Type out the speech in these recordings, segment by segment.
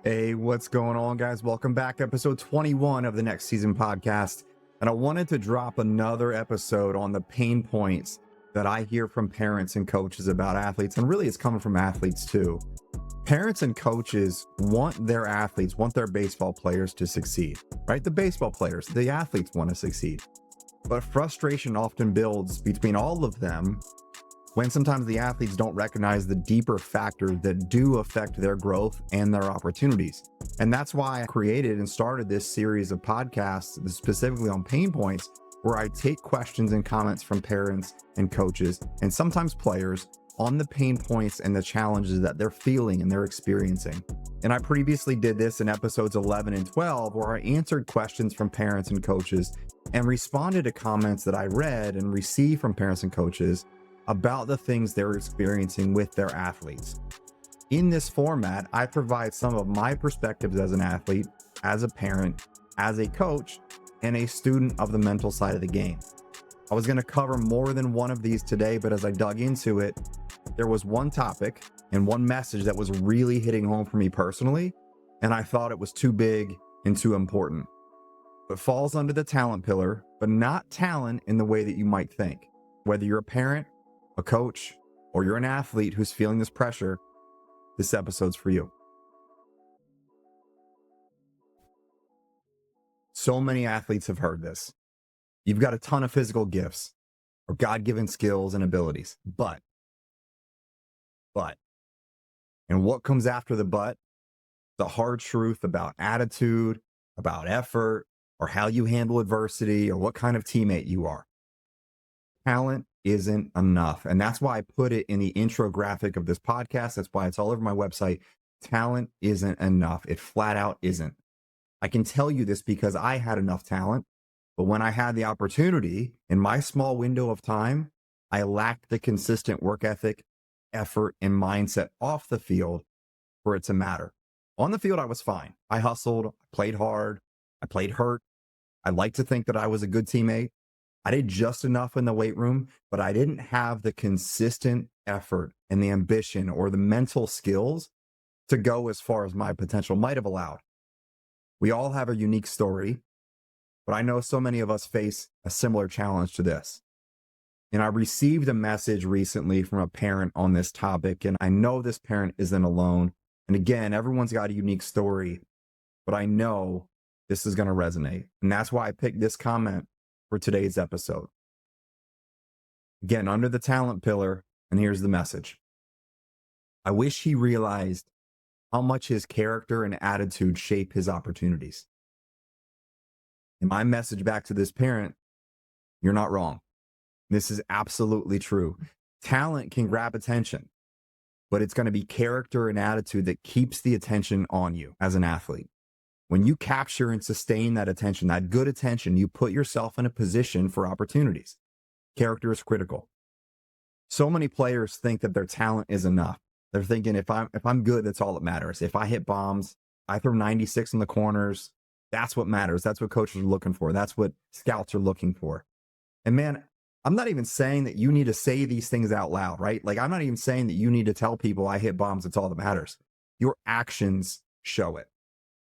Hey, what's going on, guys? Welcome back. Episode 21 of the Next Season podcast. And I wanted to drop another episode on the pain points that I hear from parents and coaches about athletes. And really, it's coming from athletes too. Parents and coaches want their athletes, want their baseball players to succeed, right? The baseball players, the athletes want to succeed. But frustration often builds between all of them when sometimes the athletes don't recognize the deeper factors that do affect their growth and their opportunities. And that's why I created and started this series of podcasts specifically on pain points, where I take questions and comments from parents and coaches and sometimes players on the pain points and the challenges that they're feeling and they're experiencing. And I previously did this in episodes 11 and 12, where I answered questions from parents and coaches and responded to comments that I read and received from parents and coaches about the things they're experiencing with their athletes. In this format, I provide some of my perspectives as an athlete, as a parent, as a coach, and a student of the mental side of the game. I was going to cover more than one of these today, but as I dug into it, there was one topic and one message that was really hitting home for me personally, and I thought it was too big and too important. It falls under the talent pillar, but not talent in the way that you might think. Whether you're a parent, a coach, or you're an athlete who's feeling this pressure, this episode's for you. So many athletes have heard this. You've got a ton of physical gifts or God-given skills and abilities, but, and what comes after the but? The hard truth about attitude, about effort, or how you handle adversity, or what kind of teammate you are. Talent isn't enough. And that's why I put it in the intro graphic of this podcast. That's why it's all over my website. Talent isn't enough. It flat out isn't. I can tell you this because I had enough talent, but when I had the opportunity in my small window of time, I lacked the consistent work ethic, effort, and mindset off the field for it to matter. On the field, I was fine. I hustled, I played hard, I played hurt. I like to think that I was a good teammate. I did just enough in the weight room, but I didn't have the consistent effort and the ambition or the mental skills to go as far as my potential might have allowed. We all have a unique story, but I know so many of us face a similar challenge to this. And I received a message recently from a parent on this topic, and I know this parent isn't alone. And again, everyone's got a unique story, but I know this is going to resonate. And that's why I picked this comment for today's episode. Again, under the talent pillar, and here's the message. I wish he realized how much his character and attitude shape his opportunities. And my message back to this parent, you're not wrong. This is absolutely true. Talent can grab attention, but it's going to be character and attitude that keeps the attention on you as an athlete. When you capture and sustain that attention, that good attention, you put yourself in a position for opportunities. Character is critical. So many players think that their talent is enough. They're thinking, if I'm good, that's all that matters. If I hit bombs, I throw 96 in the corners, that's what matters. That's what coaches are looking for. That's what scouts are looking for. And man, I'm not even saying that you need to say these things out loud, right? Like, I'm not even saying that you need to tell people I hit bombs, that's all that matters. Your actions show it.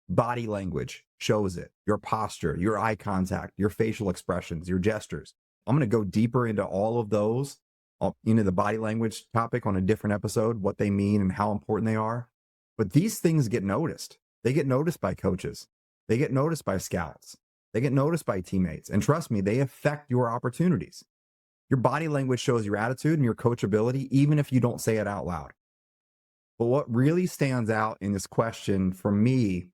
Body language shows it. Your posture, your eye contact, your facial expressions, your gestures. I'm going to go deeper into all of those, into the body language topic on a different episode, what they mean and how important they are. But these things get noticed. They get noticed by coaches. They get noticed by scouts. They get noticed by teammates. And trust me, they affect your opportunities. Your body language shows your attitude and your coachability, even if you don't say it out loud. But what really stands out in this question for me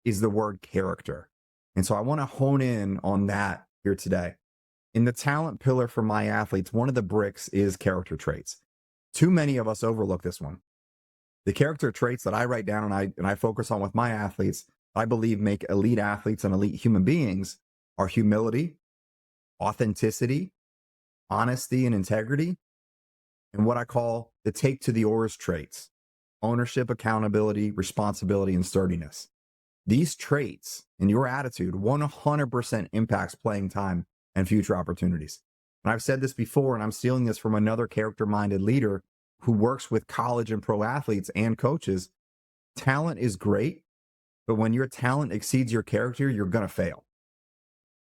is the word character. And so I want to hone in on that here today. In the talent pillar for my athletes, one of the bricks is character traits. Too many of us overlook this one. The character traits that I write down and I focus on with my athletes, I believe make elite athletes and elite human beings are humility, authenticity, honesty and integrity, and what I call the take to the oars traits: ownership, accountability, responsibility, and sturdiness. These traits and your attitude 100% impacts playing time and future opportunities. And I've said this before, and I'm stealing this from another character-minded leader who works with college and pro athletes and coaches. Talent is great, But when your talent exceeds your character, you're going to fail.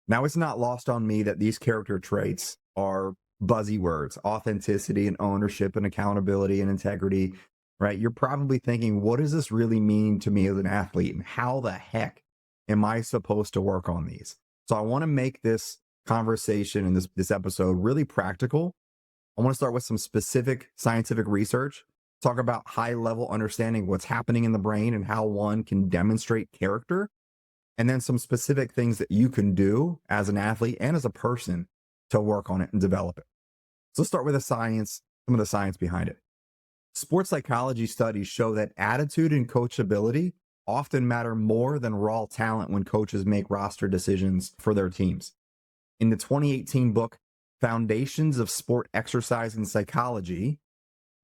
Now, it's not lost on me that these character traits are buzzy words: authenticity and ownership and accountability and integrity, right? You're probably thinking, what does this really mean to me as an athlete? And how the heck am I supposed to work on these? So I want to make this conversation and this episode really practical. I want to start with some specific scientific research, talk about high level understanding what's happening in the brain and how one can demonstrate character, and then some specific things that you can do as an athlete and as a person to work on it and develop it. So let's start with the science, some of the science behind it. Sports psychology studies show that attitude and coachability often matter more than raw talent when coaches make roster decisions for their teams. In the 2018 book, Foundations of Sport Exercise and Psychology,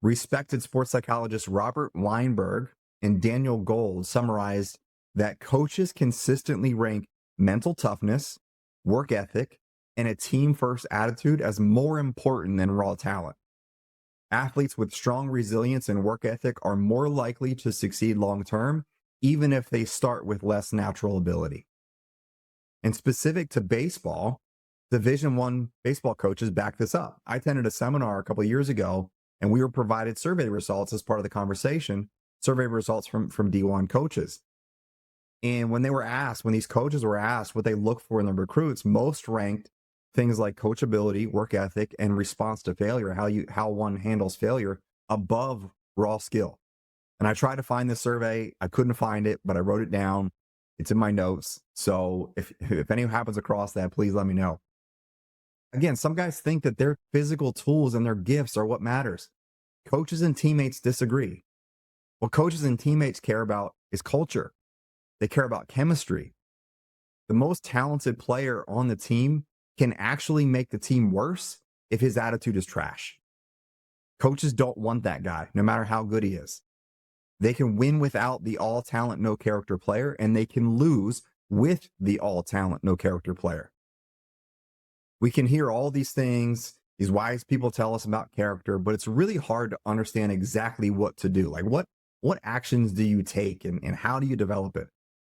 respected sports psychologists Robert Weinberg and Daniel Gold summarized that coaches consistently rank mental toughness, work ethic, and a team-first attitude as more important than raw talent. Athletes with strong resilience and work ethic are more likely to succeed long-term, even if they start with less natural ability. And specific to baseball, Division I baseball coaches back this up. I attended a seminar a couple of years ago, and we were provided survey results as part of the conversation, survey results from D1 coaches. And when these coaches were asked what they look for in the recruits, most ranked things like coachability, work ethic, and response to failure, how one handles failure, above raw skill. And I tried to find this survey. I couldn't find it, but I wrote it down. It's in my notes. So if anyone happens across that, please let me know. Again, some guys think that their physical tools and their gifts are what matters. Coaches and teammates disagree. What coaches and teammates care about is culture. They care about chemistry. The most talented player on the team can actually make the team worse if his attitude is trash. Coaches don't want that guy, no matter how good he is. They can win without the all talent, no character player, and they can lose with the all talent, no character player. We can hear all these things, these wise people tell us about character, but it's really hard to understand exactly what to do. Like what actions do you take and how do you develop it?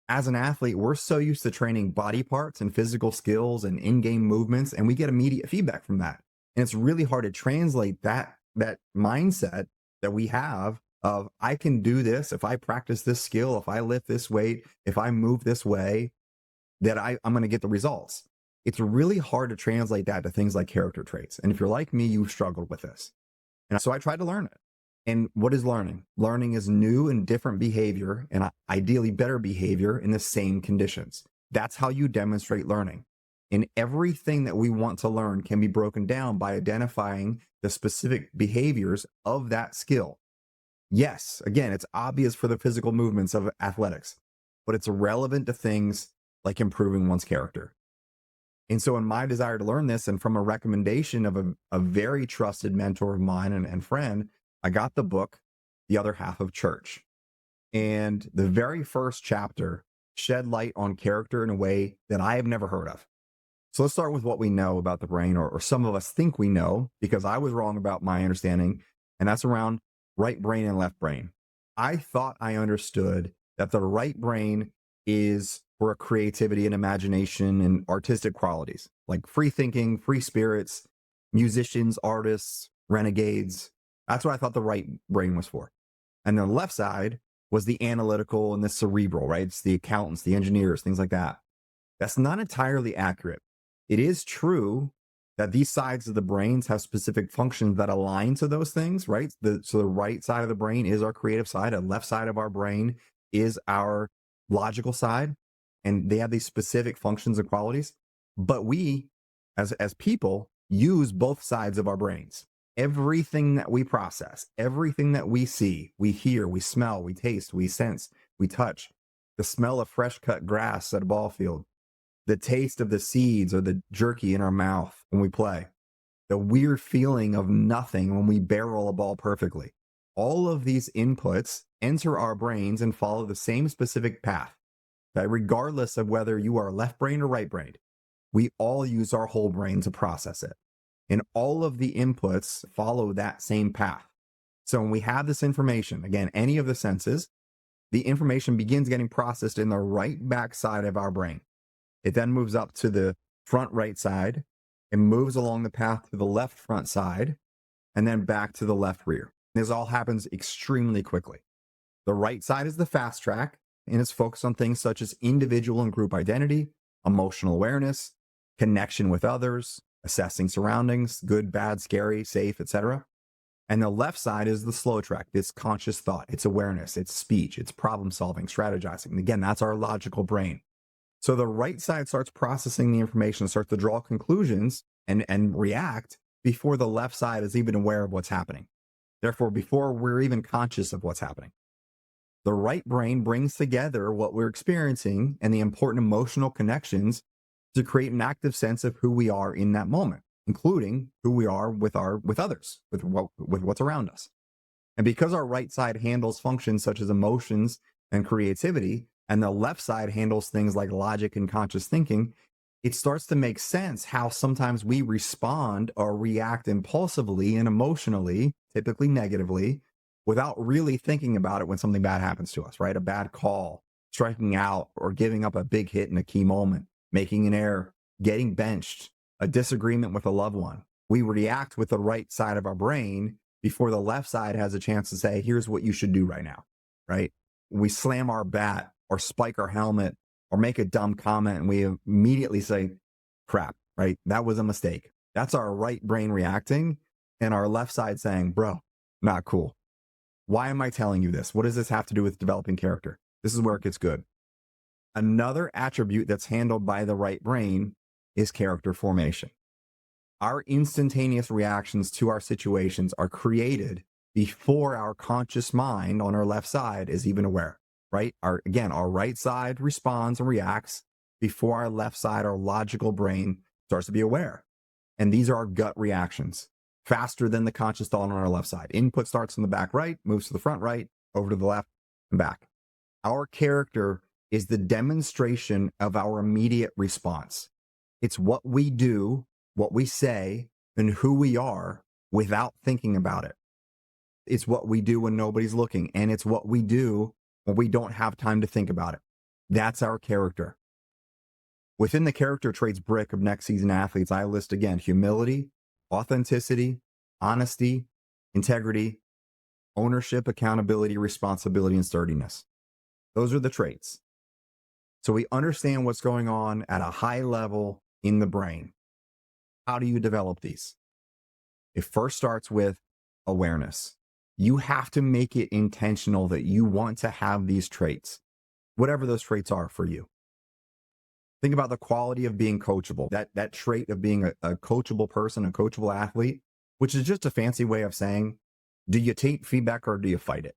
As an athlete, we're so used to training body parts and physical skills and in-game movements, and we get immediate feedback from that. And it's really hard to translate that mindset that we have of, I can do this if I practice this skill, if I lift this weight, if I move this way, that I'm going to get the results. It's really hard to translate that to things like character traits. And if you're like me, you've struggled with this. And so I tried to learn it. And what is learning? Learning is new and different behavior, and ideally better behavior in the same conditions. That's how you demonstrate learning. And everything that we want to learn can be broken down by identifying the specific behaviors of that skill. Yes, again, it's obvious for the physical movements of athletics, but it's relevant to things like improving one's character. And so in my desire to learn this, and from a recommendation of a very trusted mentor of mine and friend, I got the book, The Other Half of Church. And the very first chapter shed light on character in a way that I have never heard of. So let's start with what we know about the brain, or some of us think we know, because I was wrong about my understanding, and that's around right brain and left brain. I thought I understood that the right brain is for creativity and imagination and artistic qualities, like free thinking, free spirits, musicians, artists, renegades. That's what I thought the right brain was for. And the left side was the analytical and the cerebral, right? It's the accountants, the engineers, things like that. That's not entirely accurate. It is true that these sides of the brains have specific functions that align to those things, right? So the right side of the brain is our creative side. The left side of our brain is our logical side. And they have these specific functions and qualities. But we, as people, use both sides of our brains. Everything that we process, everything that we see, we hear, we smell, we taste, we sense, we touch, the smell of fresh cut grass at a ball field, the taste of the seeds or the jerky in our mouth when we play, the weird feeling of nothing when we barrel a ball perfectly. All of these inputs enter our brains and follow the same specific path. That regardless of whether you are left brain or right brain, we all use our whole brain to process it. And all of the inputs follow that same path. So when we have this information, again, any of the senses, the information begins getting processed in the right back side of our brain. It then moves up to the front right side and moves along the path to the left front side and then back to the left rear. This all happens extremely quickly. The right side is the fast track and it's focused on things such as individual and group identity, emotional awareness, connection with others, assessing surroundings, good, bad, scary, safe, etc. And the left side is the slow track. It's conscious thought, it's awareness, it's speech, it's problem solving, strategizing. And again, that's our logical brain. So the right side starts processing the information, starts to draw conclusions and react before the left side is even aware of what's happening. Therefore, before we're even conscious of what's happening. The right brain brings together what we're experiencing and the important emotional connections to create an active sense of who we are in that moment, including who we are with others, with what's around us. And because our right side handles functions such as emotions and creativity, and the left side handles things like logic and conscious thinking, it starts to make sense how sometimes we respond or react impulsively and emotionally, typically negatively, without really thinking about it when something bad happens to us, right? A bad call, striking out, or giving up a big hit in a key moment, making an error, getting benched, a disagreement with a loved one. We react with the right side of our brain before the left side has a chance to say, here's what you should do right now, right? We slam our bat or spike our helmet or make a dumb comment and we immediately say, crap, right? That was a mistake. That's our right brain reacting and our left side saying, bro, not cool. Why am I telling you this? What does this have to do with developing character? This is where it gets good. Another attribute that's handled by the right brain is character formation. Our instantaneous reactions to our situations are created before our conscious mind on our left side is even aware, right? Our right side responds and reacts before our left side, our logical brain, starts to be aware. And these are our gut reactions, faster than the conscious thought on our left side. Input starts in the back right, moves to the front right, over to the left and back. Our character is the demonstration of our immediate response. It's what we do, what we say, and who we are without thinking about it. It's what we do when nobody's looking, and it's what we do when we don't have time to think about it. That's our character. Within the character traits brick of next season athletes, I list again humility, authenticity, honesty, integrity, ownership, accountability, responsibility, and sturdiness. Those are the traits. So we understand what's going on at a high level in the brain. How do you develop these? It first starts with awareness. You have to make it intentional that you want to have these traits, whatever those traits are for you. Think about the quality of being coachable, that trait of being a coachable person, a coachable athlete, which is just a fancy way of saying, do you take feedback or do you fight it?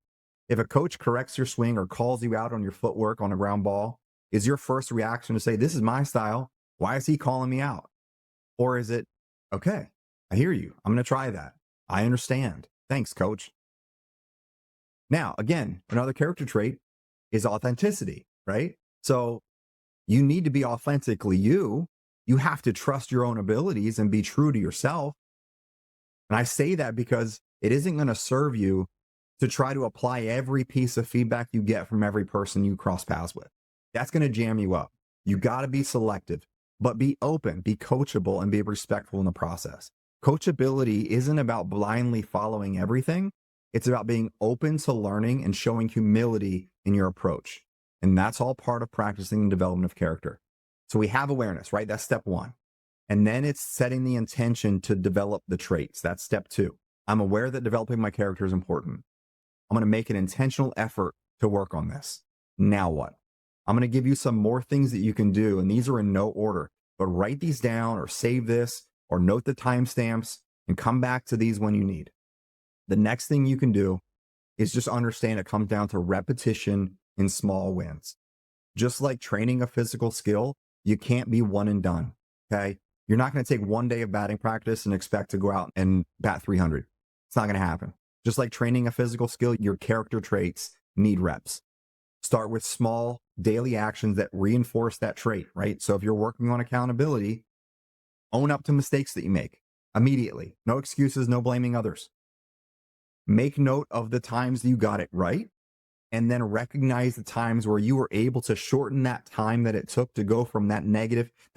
If a coach corrects your swing or calls you out on your footwork on a ground ball, is your first reaction to say, this is my style, why is he calling me out? Or is it, okay, I hear you, I'm going to try that. I understand. Thanks, coach. Now, again, another character trait is authenticity, right? So you need to be authentically you. You have to trust your own abilities and be true to yourself. And I say that because it isn't going to serve you to try to apply every piece of feedback you get from every person you cross paths with. That's going to jam you up. You got to be selective, but be open, be coachable, and be respectful in the process. Coachability isn't about blindly following everything. It's about being open to learning and showing humility in your approach. And that's all part of practicing the development of character. So we have awareness, right? That's step one. And then it's setting the intention to develop the traits. That's step two. I'm aware that developing my character is important. I'm going to make an intentional effort to work on this. Now what? I'm going to give you some more things that you can do. And these are in no order, but write these down or save this or note the timestamps and come back to these when you need. The next thing you can do is just understand it comes down to repetition in small wins. Just like training a physical skill, you can't be one and done, okay? You're not going to take one day of batting practice and expect to go out and bat 300. It's not going to happen. Just like training a physical skill, your character traits need reps. Start with small daily actions that reinforce that trait, right? So if you're working on accountability, own up to mistakes that you make immediately. No excuses, no blaming others. Make note of the times you got it right and then recognize the times where you were able to shorten that time that it took to go from that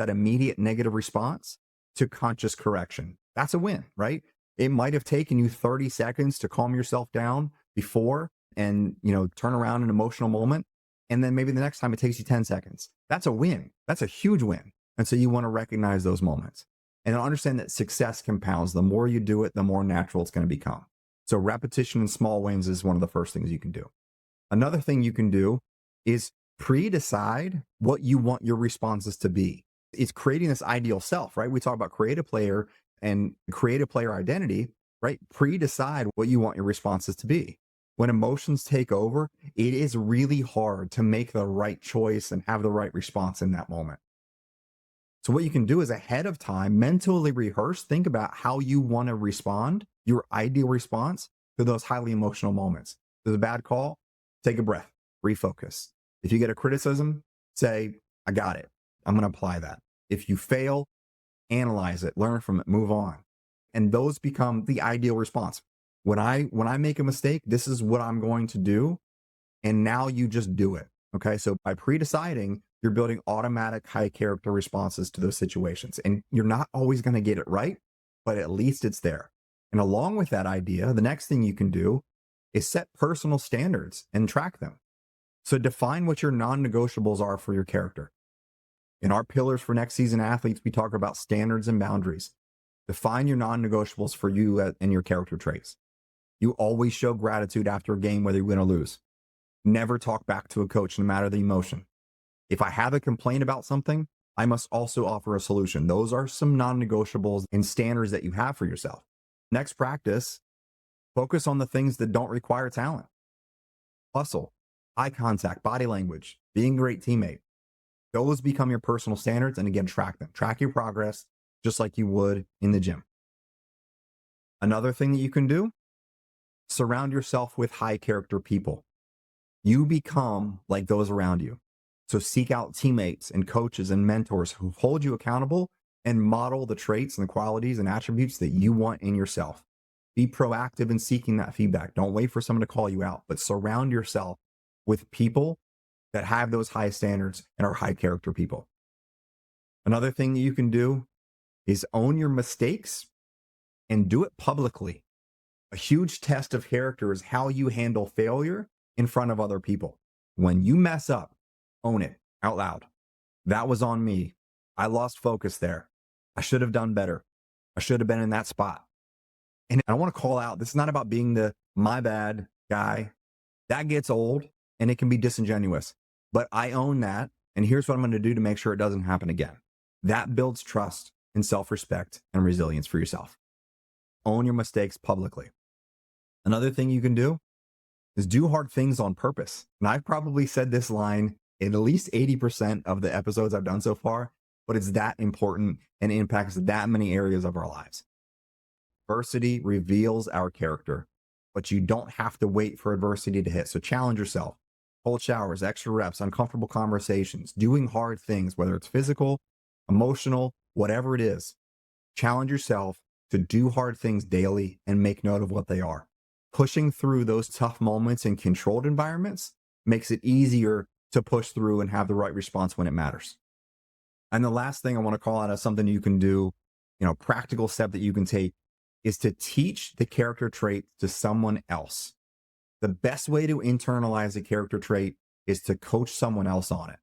immediate negative response to conscious correction. That's a win, right? It might have taken you 30 seconds to calm yourself down before and, turn around an emotional moment. And then maybe the next time it takes you 10 seconds. That's a win. That's a huge win. And so you want to recognize those moments and understand that success compounds. The more you do it, the more natural it's going to become. So repetition and small wins is one of the first things you can do. Another thing you can do is pre-decide what you want your responses to be. It's creating this ideal self, right? We talk about creative player and creative player identity, right? Pre-decide what you want your responses to be. When emotions take over, it is really hard to make the right choice and have the right response in that moment. So what you can do is ahead of time, mentally rehearse, think about how you want to respond, your ideal response to those highly emotional moments. If there's a bad call, take a breath, refocus. If you get a criticism, say, I got it. I'm going to apply that. If you fail, analyze it, learn from it, move on. And those become the ideal response. When I make a mistake, this is what I'm going to do. And now you just do it. Okay. So by pre-deciding, you're building automatic high character responses to those situations. And you're not always going to get it right, but at least it's there. And along with that idea, the next thing you can do is set personal standards and track them. So define what your non-negotiables are for your character. In our pillars for next season athletes, we talk about standards and boundaries. Define your non-negotiables for you and your character traits. You always show gratitude after a game, whether you win or lose. Never talk back to a coach, no matter the emotion. If I have a complaint about something, I must also offer a solution. Those are some non-negotiables and standards that you have for yourself. Next practice, focus on the things that don't require talent. Hustle, eye contact, body language, being a great teammate. Those become your personal standards. And again, track them. Track your progress just like you would in the gym. Another thing that you can do, surround yourself with high character people. You become like those around you. So seek out teammates and coaches and mentors who hold you accountable and model the traits and the qualities and attributes that you want in yourself. Be proactive in seeking that feedback. Don't wait for someone to call you out, but surround yourself with people that have those high standards and are high character people. Another thing that you can do is own your mistakes and do it publicly. A huge test of character is how you handle failure in front of other people. When you mess up, own it out loud. That was on me. I lost focus there. I should have done better. I should have been in that spot. And I want to call out, this is not about being the my bad guy. That gets old and it can be disingenuous. But I own that. And here's what I'm going to do to make sure it doesn't happen again. That builds trust and self-respect and resilience for yourself. Own your mistakes publicly. Another thing you can do is do hard things on purpose. And I've probably said this line in at least 80% of the episodes I've done so far, but it's that important and impacts that many areas of our lives. Adversity reveals our character, but you don't have to wait for adversity to hit. So challenge yourself. Cold showers, extra reps, uncomfortable conversations, doing hard things, whether it's physical, emotional, whatever it is. Challenge yourself to do hard things daily and make note of what they are. Pushing through those tough moments in controlled environments makes it easier to push through and have the right response when it matters. And the last thing I want to call out as something you can do, practical step that you can take is to teach the character trait to someone else. The best way to internalize a character trait is to coach someone else on it.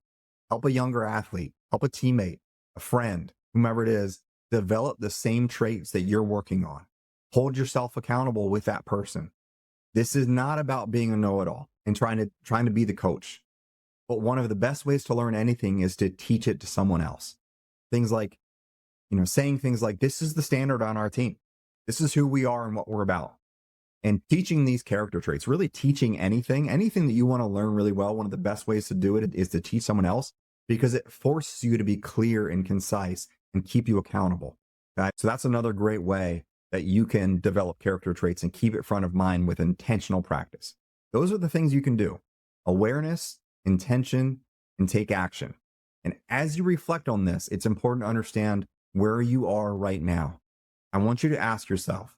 Help a younger athlete, help a teammate, a friend, whomever it is, develop the same traits that you're working on. Hold yourself accountable with that person. This is not about being a know-it-all and trying to be the coach. But one of the best ways to learn anything is to teach it to someone else. Things like, saying things like, this is the standard on our team. This is who we are and what we're about. And teaching these character traits, really teaching anything that you want to learn really well. One of the best ways to do it is to teach someone else because it forces you to be clear and concise and keep you accountable. Okay? So that's another great way that you can develop character traits and keep it front of mind with intentional practice. Those are the things you can do. Awareness, intention, and take action. And as you reflect on this, it's important to understand where you are right now. I want you to ask yourself,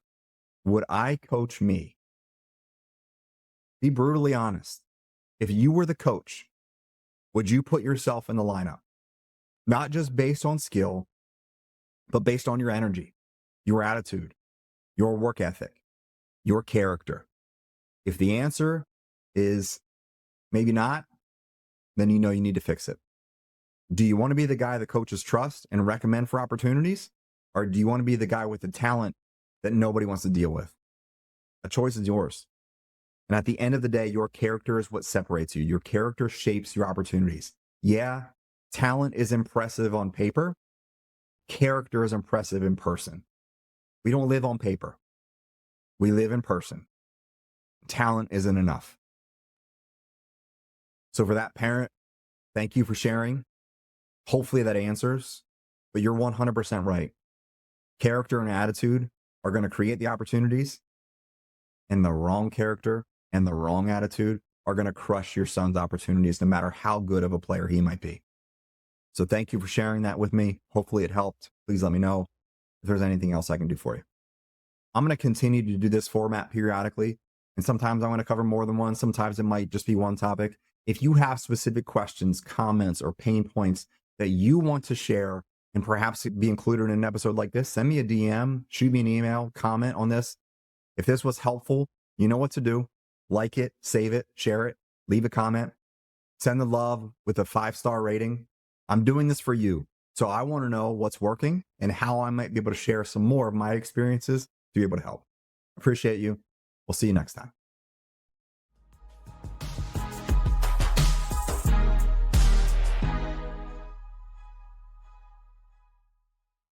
would I coach me? Be brutally honest. If you were the coach, would you put yourself in the lineup? Not just based on skill, but based on your energy, your attitude, your work ethic, your character. If the answer is maybe not, then you know you need to fix it. Do you want to be the guy that coaches trust and recommend for opportunities? Or do you want to be the guy with the talent that nobody wants to deal with? A choice is yours. And at the end of the day, your character is what separates you. Your character shapes your opportunities. Yeah, talent is impressive on paper. Character is impressive in person. We don't live on paper. We live in person. Talent isn't enough. So for that parent, thank you for sharing. Hopefully that answers, but you're 100% right. Character and attitude are going to create the opportunities, and the wrong character and the wrong attitude are going to crush your son's opportunities, no matter how good of a player he might be. So thank you for sharing that with me. Hopefully it helped. Please let me know if there's anything else I can do for you. I'm going to continue to do this format periodically, and sometimes I'm going to cover more than one. Sometimes it might just be one topic. If you have specific questions, comments, or pain points that you want to share and perhaps be included in an episode like this, send me a DM, shoot me an email, comment on this. If this was helpful, you know what to do. Like it, save it, share it, leave a comment, send the love with a 5-star rating. I'm doing this for you. So I want to know what's working and how I might be able to share some more of my experiences to be able to help. Appreciate you. We'll see you next time.